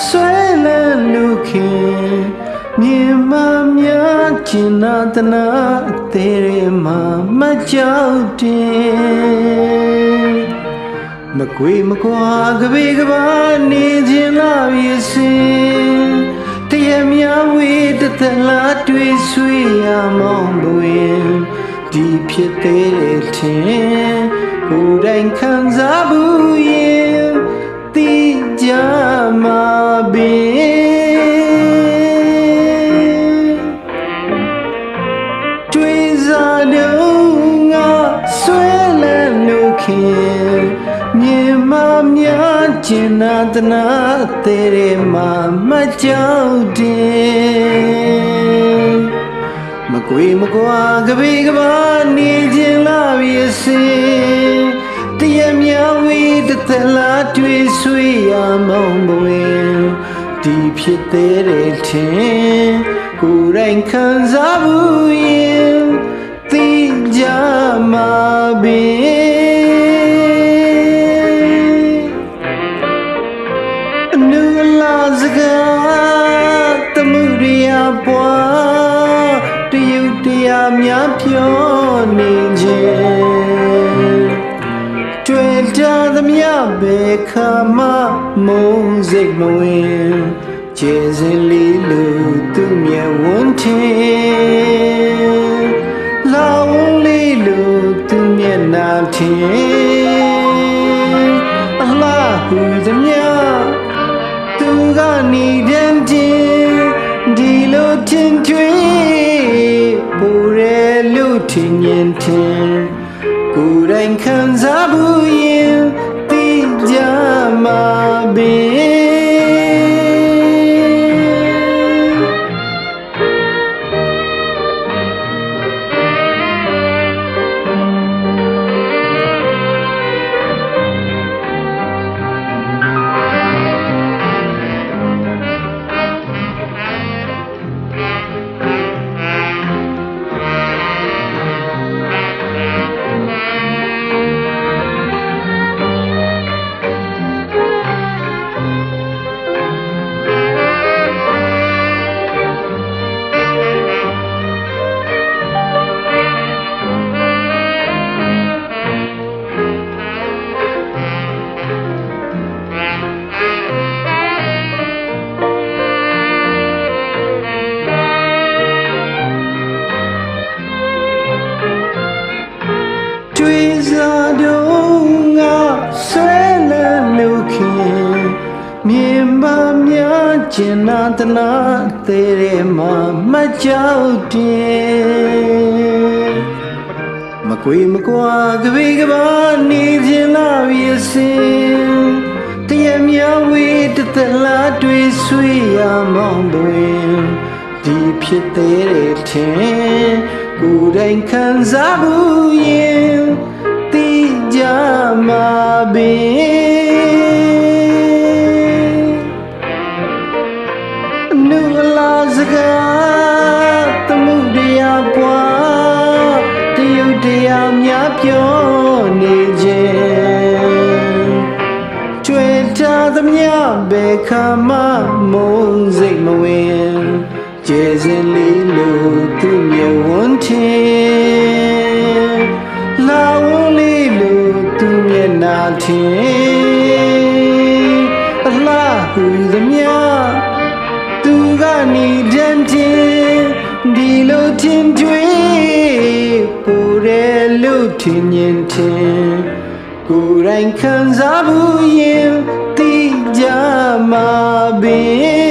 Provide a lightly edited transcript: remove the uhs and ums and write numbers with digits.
ဆွဲလန်းလူခင်မြင်မများကျင်နာတနာအသေးရမှာမကြောက်တင်မကွေမကွာကပေကပါနေခြင်းလာပြီစင်တရမြဝေးတသလားတွေ့ဆွေရမောင်းပွင်ဒီဖြစ်သေးတယ်ထင်ကိုယ်တိုင်ခံစားဘူးရင်သိကြမှာပင်တွေ့စားတော့ငါဆွဲလန်းလို့ခင်မြင်မများကျင်နာတနာသေးတယ်မှာမကြောက်တင်မကွေမကွာကပေကပါနေခြင်းလာပြီစင်တရမြဝေးတသလားတွေ့ဆွေရမောင်းပွင်ဒီဖြစ်သေးတယ်ထင်ကိုယ်တိုင်ခံစားဘူးရင်သိကြမှာပင်အနုလာစကားတမှုရိယပွားတယုတ်တရားများပြောနေခြင်းတွေ့တာသမျှပဲခါမမုံစိတ်မဝင်ကျေစင်လေးလို့သူမျက်ဝန်းထင်လာဝန်းလေးလို့သူမျက်နှာထင်အလားဟူသမျှသူကနေတန်တင်ဒီလိုထင်ထွေးပူရဲလို့ထင်ရင်ထင်ကိုယ်တိုင်ခံစားဘူးရင်သိကြမှာပင်တွေ့စားတော့ငါဆွဲလန်းလို့ခင်မြင်မများကျင်နာတနာသေးတယ်မှာမကြောက်တင်မကွေမကွာကပေကပါနေခြင်းလာပြီစင်တရမြဝေးတသလားတွေ့ဆွေရမောင်းပွင်ဒီဖြစ်သေးတယ်ထင်ကိုယ်တိုင်ခံစားဘူးရင်သိကြမှာပင်အနုလာစကားတမှုတရားပွားတယုတ်တရားများပြောနေခြင်းကျွေတာသမျှပဲခါမမုံစိတ်မဝင်ကျေစင်လေးလို့သူမျက်ဝန်းထင်လာဝန်းလေးလို့သူမျက်နှာထင်အလားဟူသမျှသူကနေတန်တင်ဒီလိုထင်တွေ့ပူရဲလို့ထင်ရင်ထင်ကိုယ်တိုင်ခံစားဘူးရင်သိကြမှာပင်